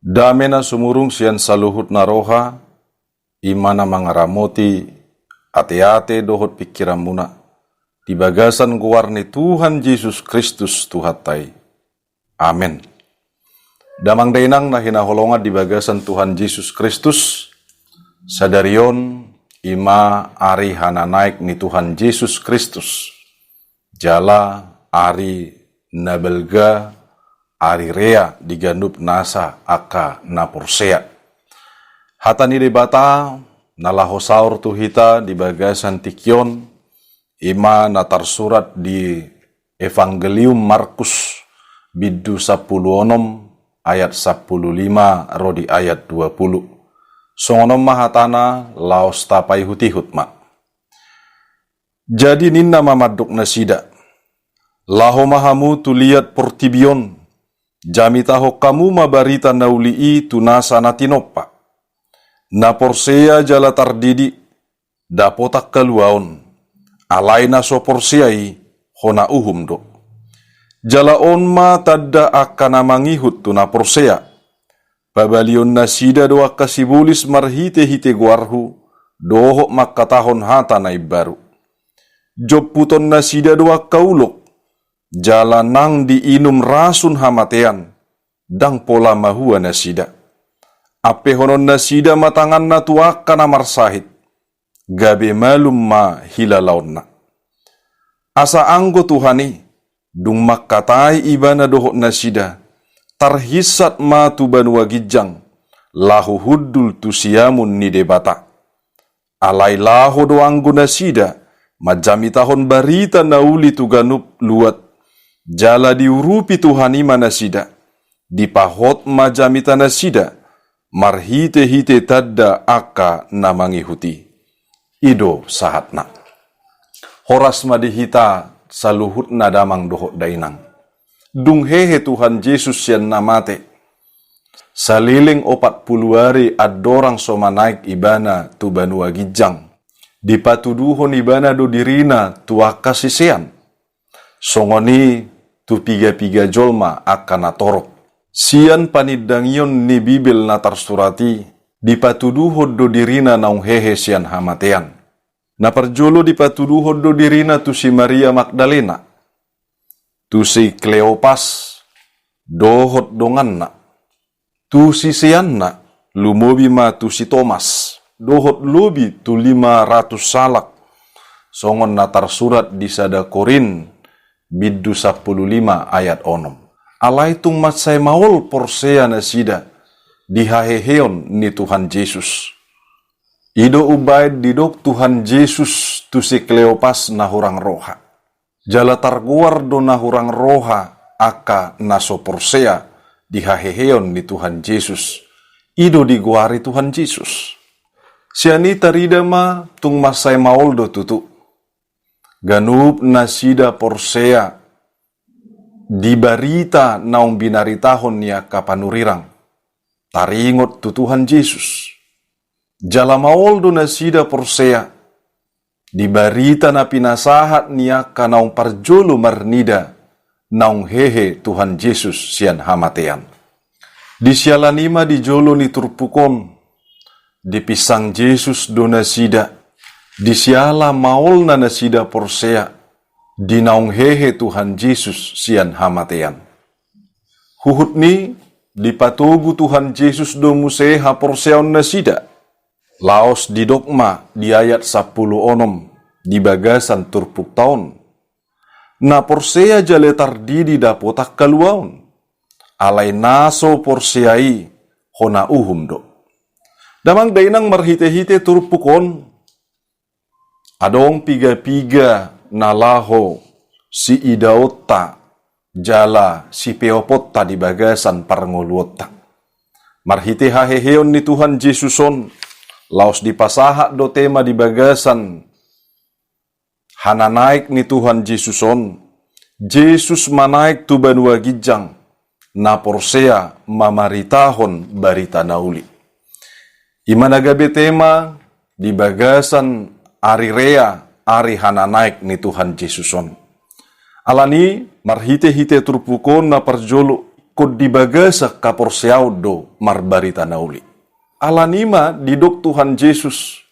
Damena sumurung sian saluhut naroha, imana mangaramoti, ate-ate dohot pikiran muna, di bagasan guarni Tuhan Yesus Kristus Tuhatai. Amin. Damang dainang na hinaholongan di bagasan Tuhan Yesus Kristus, sadarion ima ari hana naik ni Tuhan Yesus Kristus, jala ari nabelga ari rea diganup nasa aka naporsea. Hatani debata nalahosaur tuhita di bagasan tikyon, ima natarsurat di Evangelium Markus bidu 10 ayat 15 rodi ayat 20. Songonom mahatana laos tapai hutihut ma. Jadi ninna mamaduk nasida. Laho mahamu tuliat portibion. Jami taho kamu mabarita naulii tunasa natinopa. Naporsea jala tardidi. Dapotak kaluaon. Alaina soporsiai hona uhum do. Jala onma tadda akana mangihut tu naporsea. Babalion nasida doa kasibulis marhite-hite guarhu, dohok makatahon hata naibaru. Job puton nasida doa kaulok, jala nang diinum rasun hamatean, dang pola mahua nasida. Ape honon nasida matangan natuaka na marsahit, gabe malum ma hilalaonna. Asa anggo Tuhani, dung makatai ibana dohok nasida, tarhisat ma tuban wagijang, lahu huddul tusiamun ni debata. Alai lahu doang guna sida, majami tahon barita nauli tuganup luat, jala diurupi Tuhani manasida, dipahot majami tanasida, marhite-hite tadda aka namangihuti. Ido sahatna. Horas madihita saluhut nadamang dohok dainang. Dung hehe Tuhan Yesus yang namate. Saliling 40 hari adorang soma naik ibana tu banua gijang. Dipatuduhon ibana do dirina tua kasisian. Songoni tu piga-piga jolma akan natorok. Sian paniddangion ni Bibil natarsurati. Dipatuduhon do dirina naung hehe sian hamatean. Naparjolo dipatuduhon do dirina tu si Maria Magdalena. Tu si Kleopas, dohot donganna. Tu si Sianna, lumobi ma tu si Thomas, dohot lobi tu 500 salak. Songon natar surat di sada Korin, bidu 15 ayat 6. Alai tung matsay maol porsea nasida, dihaheheon ni Tuhan Yesus. Ido ubaid didok Tuhan Yesus tu si Kleopas na hurang roha. Jala targuar do na hurang roha aka naso porsea dihaheheon ni Tuhan Yesus. Ido diguari Tuhan Yesus. Siani tarida ma tung masay maol do tutu. Ganup nasida porsea dibarita naung binaritahon niya kapanurirang. Taringot tu Tuhan Yesus. Jala maol do nasida porsea dibarita na pinasahat niya kanaung parjolo marnida naung hehe Tuhan Yesus sian hamatean. Di sialanima di jolo ni turpukon, di pisang Yesus do nasida, di siala maol na nasida porsea, di naung hehe Tuhan Yesus sian hamatean. Huhut ni, di patugu Tuhan Yesus do museha porseon nasida, laos di dogma di ayat 10 di bagasan turpuk taon. Na porsea jale tardidi dapotak kaluaon. Alai naso porseai hona uhum do. Damang dainang marhite-hite turpukon. Adong piga-piga nalaho si idaota jala si peopotta di bagasan parngoluotta. Marhite haheheon ni Tuhan Yesuson. Laos dipasaha do tema di bagasan hana naik ni Tuhan Yesuson. Yesus manaik tu banua gijang na porsea mamaritahon barita nauli. Imanagabe tema di bagasan ari rea ari hana naik ni Tuhan Yesuson. Alani marhite-hite turpukon na parjolo kod dibagasa kaporseao do marbarita nauli. Alanima didok Tuhan Yesus.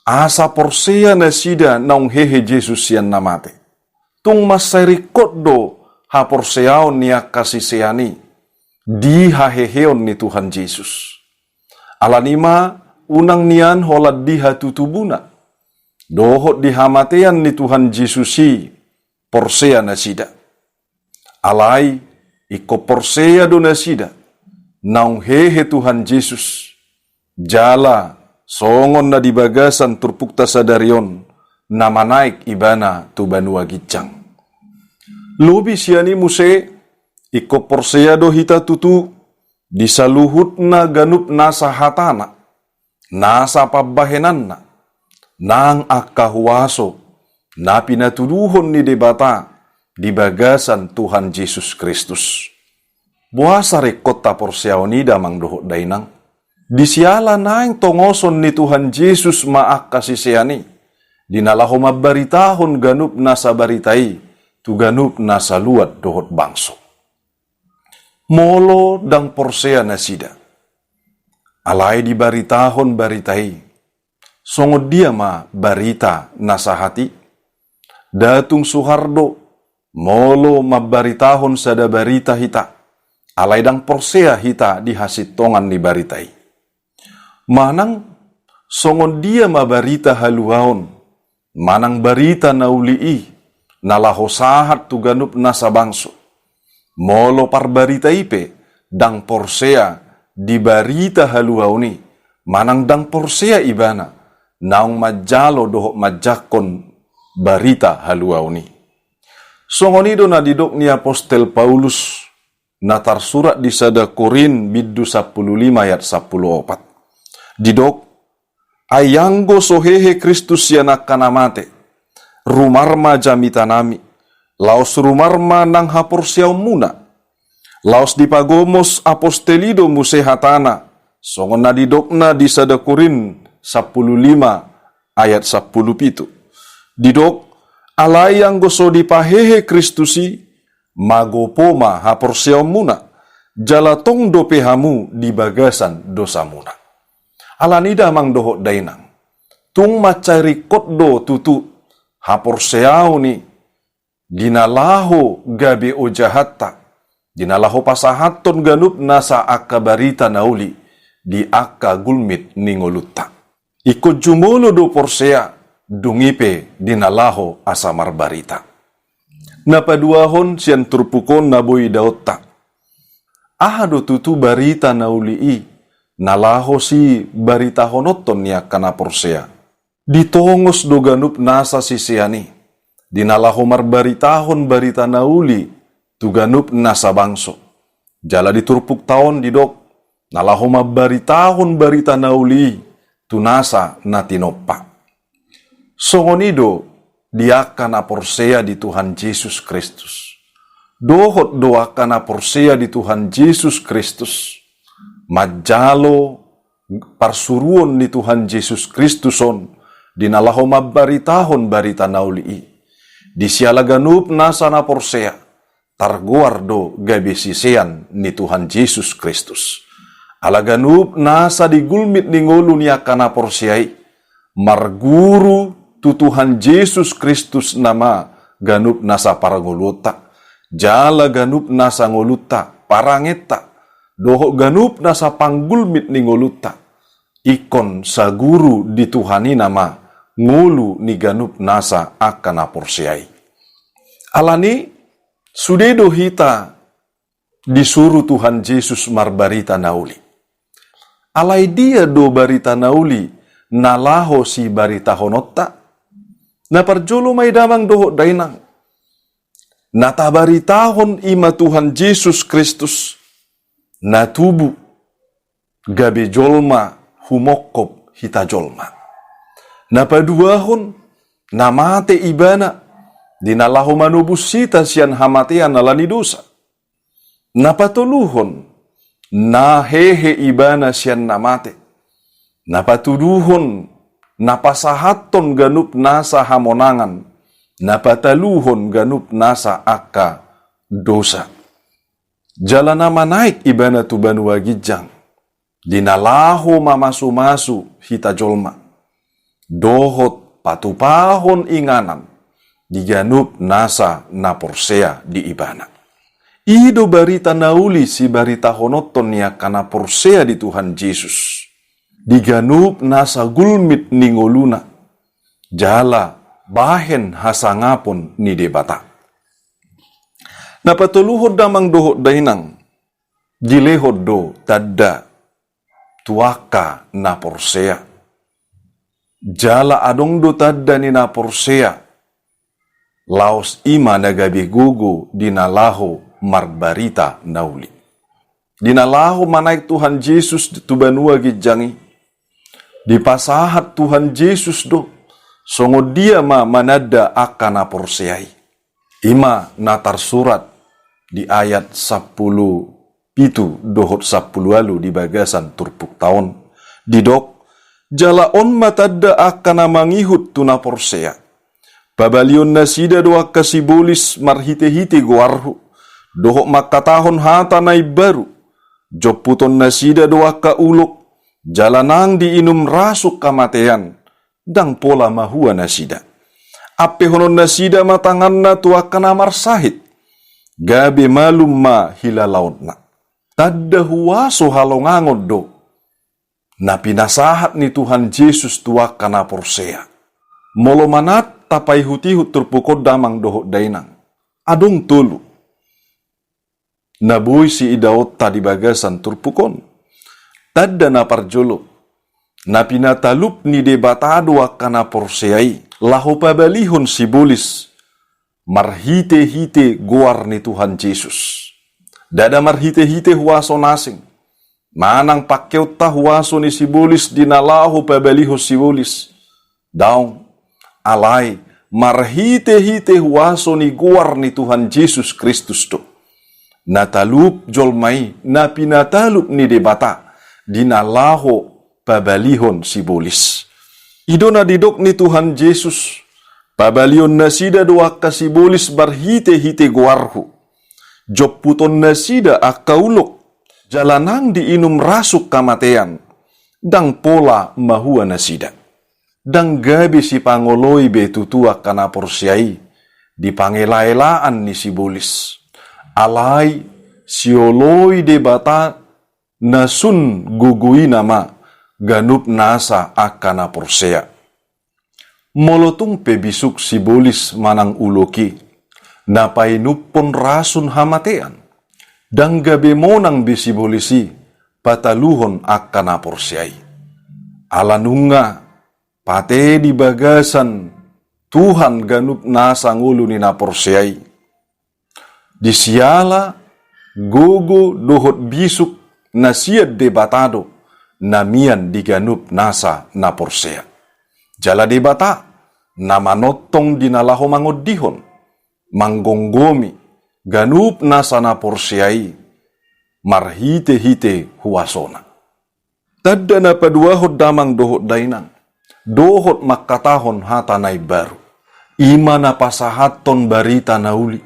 Asa porsea na sida naung hehe Yesus yan namate. Tung masarikot do ha porseao niya kasiseani. Di haheheon ni Tuhan Yesus. Alanima unang niyan holad diha tutubuna. Dohot dihamatean ni Tuhan Yesusi porsea na sida. Alay iko porsea do na sida. Naung hehe Tuhan Yesus. Jala songon na dibagasan turpukta sadarion na manaik ibana tu banua gicang. Lobi siani muse iko porsea do hita tutu disaluhut na ganup nasa hatana. Nasa pabahenan na, nang akahuaso, na pinatuduhon ni debata, di bagasan Tuhan Yesus Kristus. Buasa rekota porsiao ni damang dohot dainang, disiala naing tongoson ni Tuhan Yesus maak kasisiani, dinalaho mabaritahon ganup nasa baritai, tu ganup nasa luat dohot bangso. Molo dang porsea na sida. Alay di baritahon baritai, songod dia ma barita nasa hati, datung Suhardo, molo mabaritahon sada barita hita, alay dang porsea hita di hasitongan ni baritai. Manang songod dia ma barita haluaon, manang barita naulii, nalaho sahat tu ganup nasa bangso, molo parbarita ipe, dang porsea, di barita haluau ni, manang dang porsea ibana, naung majalo dohok majakon barita haluau ni. Songonido na didok ni Apostel Paulus, natar surat di sada Korin biddu 15 ayat 14. Didok, ayanggo sohehe Kristus yanak kanamate, rumarma jamitanami, laos rumarma nang haporsiaw muna, laos dipagomos apostelido musehatana, songon na didokna di sada Korin 15 ayat 17. Didok, alayang goso dipahehe Kristusi, magopoma haporsiaw muna, jalatong dopehamu di bagasan dosa muna. Alanida mang dohot dainang, tung macari do tutu, haporsiaw ni, dinalaho gabi o jahatta, dinalaho pasahaton ganup nasa akka barita nauli di akka gulmit ningolutta. Ikut jumolo do porsea dungipe dinalaho asamar barita. Napaduahon siyan turpukon naboy daotta. Ahado tutu barita naulii nalaho si barita honoton niya kana porsea. Ditongos do ganup nasa sisiani. Dinalaho marbaritahon barita nauli tuganup nasa bangso. Jala diturpuk taon didok, nalaho mabaritahon barita nauli, tunasa na tinoppa. Songonido, diaka na porsea di Tuhan Yesus Kristus. Dohot doaka na porsea di Tuhan Yesus Kristus. Majalo parsuruon ni Tuhan Yesus Kristuson, dinalaho mabaritahon barita nauli. Disialaganup nasa na porsea, targuardo gabi sisean ni Tuhan Yesus Kristus. Alaganup nasa digulmit ni ngulu niya kana porsiay, marguru tu Tuhan Yesus Kristus nama ganup nasa paranguluta, jala ganup nasa nguluta, parangeta, doho ganup nasa panggulmit ni nguluta, ikon sa guru di Tuhani nama, ngulu ni ganup nasa akana porsiay. Alani, sudedo hita disuruh Tuhan Yesus marbarita nauli. Alay dia do barita nauli nalaho si barita honotta. Na parjolo may damang doho dainang. Natabaritahon ima Tuhan Yesus Kristus. Natubu gabi jolma humokop hita jolma. Napaduahon namate ibana dinalaho manubus sita siyan hamatean nalani dosa. Napatuluhon na hehe ibana siyan namate. Napatuduhon napasahaton ganup nasa hamonangan. Napataluhon ganup nasa akka dosa. Jalan nama naik ibana tu banua gijang. Dinalaho mamasu-masu hita jolma. Dohot patupahon inganan. Diganup nasa naporsea di ibana. Ido barita nauli si barita honoton niya kana porsea di Tuhan Yesus. Diganup nasa gulmit ningoluna. Jala bahen hasangapon ni debata. Napatuluhod damang dohot dainang. Gilehod do tadda tuaka na porsea. Jala adong do tadda ni na porsea. Laos ima nagabi gugu dinalaho marbarita nauli. Dinalaho manaik Tuhan Yesus tubanua gijangi. Dipasahat Tuhan Yesus do. Songo dia manada akana porseai. Ima natar surat di ayat 10 pitu dohot 10 alu di bagasan turpuk tahun. Didok, jalaon matadda akana mangihut tuna porsea. Babalion nasida doa kasibulis marhite-hite guarhu. Dohok makatahon hata nai baru. Joputon nasida doa kauluk. Jalanang diinum rasuk kamatean. Dang pola mahua nasida. Ape honon nasida matangan na tuakana marsahit. Gabe malum ma hilalaon na. Tadda huwaso halongangod do. Na pinasahat ni Tuhan Yesus tuakana porsea. Molo manat tapay hutihut turpukod damang dohot dainang. Adong tulu. Nabuy si idaot tadi bagasan turpukon. Tadda na parjolo. Na pinatalup ni debatado akana porseai. Laho pabalihon si bulis. Marhite-hite guar ni Tuhan Yesus. Dada marhite-hite huwaso nasing. Manang pakyaw ta huwaso ni si bulis dinalaho pabaliho si bulis. Daong, alay, marhite-hite huwaso ni guar ni Tuhan Yesus Kristus to. Natalup jolmai na pinatalup ni debata dinalaho pabalihon si bulis. Ido na didok ni Tuhan Yesus. Pabalion nasida doa kasibulis barhite-hite guarhu. Joputon nasida akaulok. Jalanang diinum rasuk kamatean. Dang pola mahua nasida. Dang gabi si pangoloy betutua kana porsiai. Di pangelaelaan ni sibulis. Alay sioloy debata nasun gugui nama. Ganup nasa akana porsea. Molotong pebisuk sibulis manang uloki, napainupon rasun hamatean, dang gabi monang bisibulisi, pataluhon akana porsiai. Alanunga, pate di bagasan, Tuhan ganup nasang ulo ni na porsiai. Disiala, gogo dohot bisuk, nasiad debatado, namian diganup nasa na porsea. Jala debata, namanotong dinalaho mangodihon, manggonggomi, ganup nasa na porsiai, marhite-hite huwasona. Tadda na paduahod damang dohot dainang, dohot makatahon hatanay baru. Ima na pasahaton barita nauli,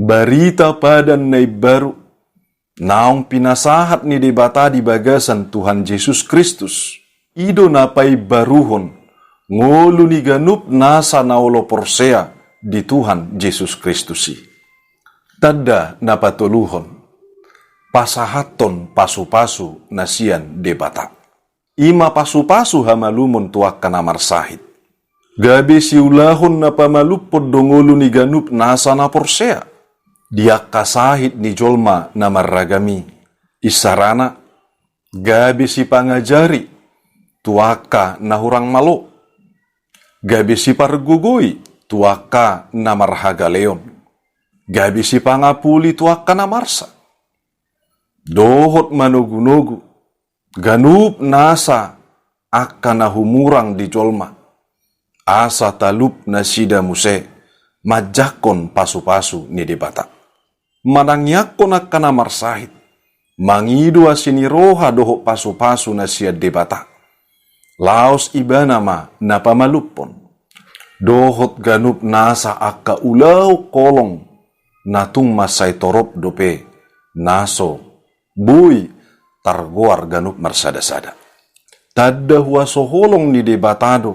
barita padan nay baru, naong pinasahat ni debata di bagasan Tuhan Yesus Kristus. Ido na pay baruhon, ngolo ni ganup nasa naolo porsea di Tuhan Yesus Kristusi. Tadda napatuluhon, pasahaton pasu-pasu nasian debata. Ima pasu-pasu hamalumon tuak kana marsahit. Gabi siulahon na pamalupod dongolo ni ganup nasa na porsea. Dia kasahit ni jolma na maragami. Isarana, gabi si pangajari, tuaka na hurang malo. Gabi si pargugoy, tuaka na marhaga leon. Gabi si pangapuli, tuaka na marsa. Dohot manugunugu, ganup nasa akka na humurang di jolma. Asa talup na sida muse, majakon pasu-pasu ni debata. Manangyakon akka na marsahit, mangidua siniroha dohot pasu-pasu na siya debata. Laos iba nama na pamalupon. Dohot ganup nasa akka ulaw kolong natung masay torop dope naso bui targoar ganup marsada-sada. Tadda hua soholong ni debatado,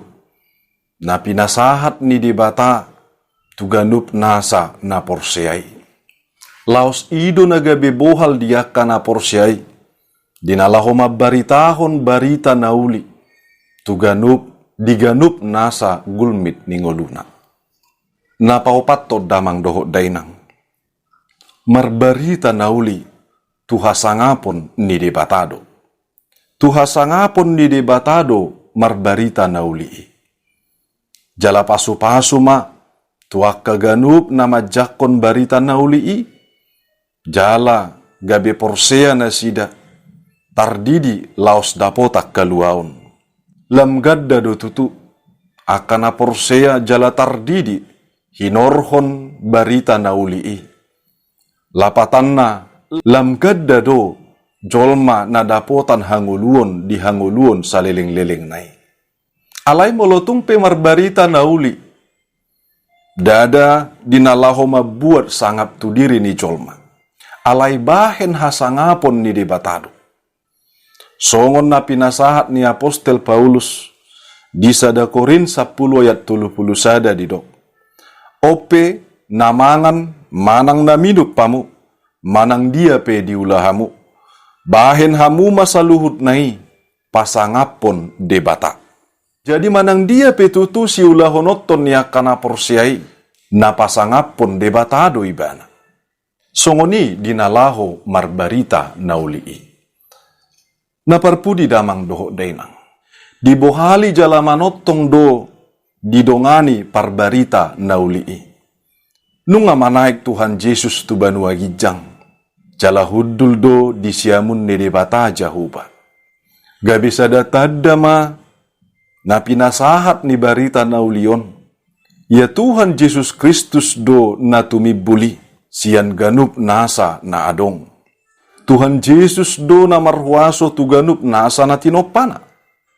na pinasahat ni debata, tu ganup nasa na porseay. Laos ido nagabe bohal diaka na porseay, dinalaho mabaritahon barita nauli, tu ganup diganup nasa gulmit ningoluna. Napaupat to damang doho dainang. Marbarita nauli, tuhasangapon ni debatado. Tuhasangapon ni debatado marbarita nauli. Jala pasu-pasu ma, tuak kaganup na majakon barita nauli. Jala gabe porsea na sida, tardidi laos dapotak kaluaon. Lam gadda do tutu, akana porsea jala tardidi, hinorhon barita nauli. Lapatanna, lam gadda do, jolma na dapotan hanguluon di hanguluon sa leleng-leleng nai. Alay molotung pe marbarita nauli. Dada dinalaho mabuat sangap tu diri ni jolma. Alay bahen hasangapon ni debatado. Songon na pinasahat ni Apostel Paulus di sada Korin 10 ayat 30 sada didok. Ope namangan manang naminuk pamu, manang dia pe diulahamu. Bahen hamu masaluhut nai, pasangapon debata. Jadi manang dia petutu si ulahonoton ya kana porsiai, na pasangapon debatado ibana. Songoni dinalaho marbarita naulii. Naparpudi damang doho dainang. Dibohali jalamanotong do, didongani parbarita naulii. Nunga manaik Tuhan Yesus tu banua gijang. Jala huddul do di siamun ni debata jahuba. Gabi sada tadama na pinasahat ni barita naulion. Ya Tuhan Yesus Kristus do na tumibuli sian ganup nasa na adong. Tuhan Yesus do na marhuaso tu ganup nasa na tinopana.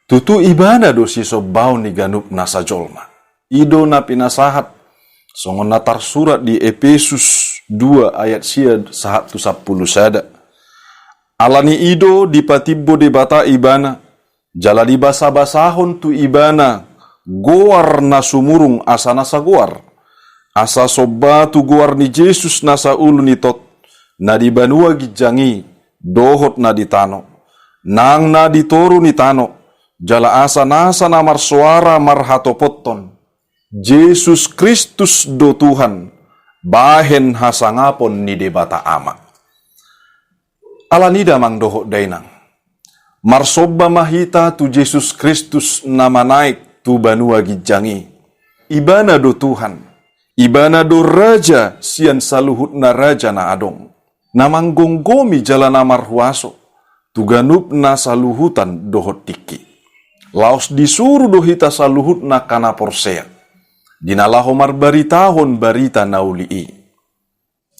Tutu ibana do si sobaw ni ganup nasa jolma. Ido na pinasahat songon natar surat di Efesus 2 ayat siad 110 sada. Alani ido dipatibbo debata ibana, jala dibasa-basahon tu ibana, goar na sumurung asa nasa goar. Asa soba tu goar ni Yesus nasa ulu ni tot, na dibanua gijangi, dohot na ditano. Nang na ditoru ni tano, jala asa nasa na marsuara marhatopotton. Yesus Kristus do Tuhan, bahen hasangapon ni debata ama. Alanida mang doho dainang. Marsoba mahita tu Yesus Kristus nama naik tu banua gijangi. Ibana do Tuhan. Ibana do Raja sian saluhut na Raja na adong. Namang gonggomi jalana marhuaso. Tu ganup na saluhutan dohot tiki. Laos disuruh dohita saluhut na kana porsea. Dinalaho marbaritahon barita naulii.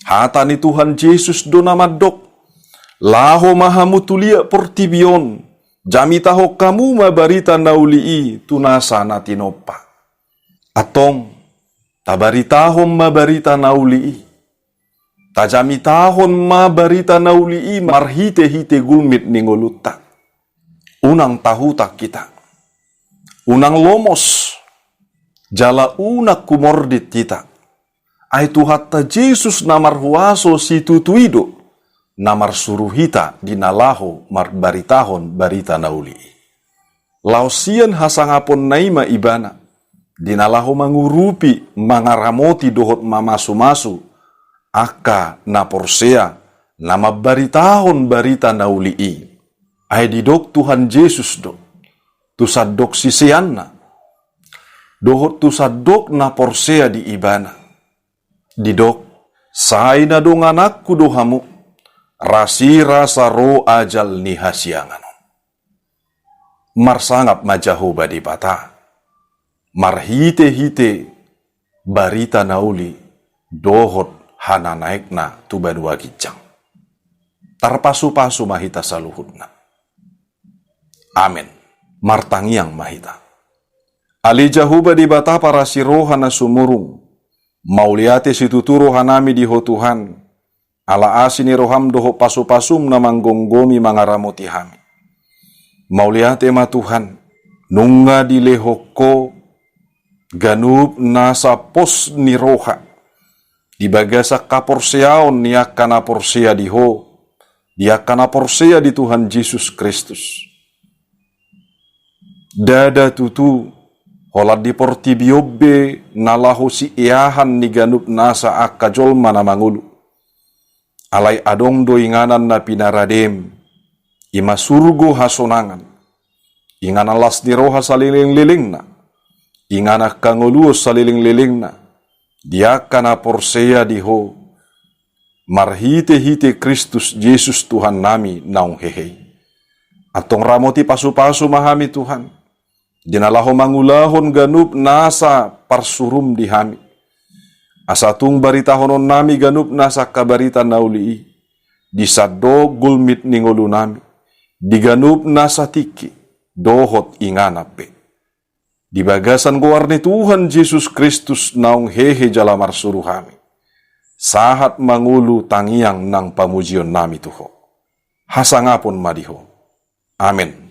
Hata ni Tuhan Yesus do namadok. Laho mahamutulia portibion. Jamitaho kamu mabarita naulii tunasa na tinopa. Atong tabaritahon mabarita naulii. Tajamitahon mabarita naulii marhite-hite gulmit ningoluta. Unang tahuta kita. Unang lomos. Jala unak kumordit kita. Ay tuhatta Jesus namarhuaso si tutuido. Namar suruhita dinalaho marbaritahon barita nauli. Lausian hasangapon naima ibana. Dinalaho mangurupi mangaramoti dohot mamasu-masu. Aka na porsea na mabaritahon barita nauli. Ay didok Tuhan Jesus do. Tusadok sisianna. Dohot tu sadok na porsea di ibana. Didok, say na dong anakku dohamu, rasira sa ro ajal ni hasiangan. Marsangap majahoba di bata. Marhite-hite barita nauli, dohot hana naik na tubanua gijang. Tarpasu-pasu mahita saluhut na. Amen. Martangiang mahita. Ali jahuba di bata para si roha na sumurung. Mauliate si tuturo hanami di ho Tuhan. ala asini roham doho pasu-pasum na manggonggomi mangaramoti hami. Maulia tema Tuhan, nunga dilehoko ganup nasa pos ni roha, di bagasa kaporseaon ni akana porsea diho, di akana porsea di Tuhan Yesus Kristus. Dada tutu, holat di portibiobe nalahu si iahan ni ganup nasa akajol mana mangulu. Alai adong doinganan na pinaradem, ima surgo hasonangan, ingana las ni roha saliling-liling na, ingana kanguluos saliling-liling na, dia kana porsea diho, marhite-hite Kristus Yesus Tuhan nami naung hehei. Atong ramoti pasu-pasu mahami Tuhan, dinalaho mangulahon ganup nasa parsurum dihami. Asatung barita honon nami ganup nasa kabarita naulii, disado gulmit ningolu nami, diganup nasa tiki, dohot inganape. Di bagasan goar ni Tuhan Yesus Kristus naung hehe jalamar suruh kami. Sahat mangulu tangiang nang pamujion nami tuho. Hasangapun madiho. Amin.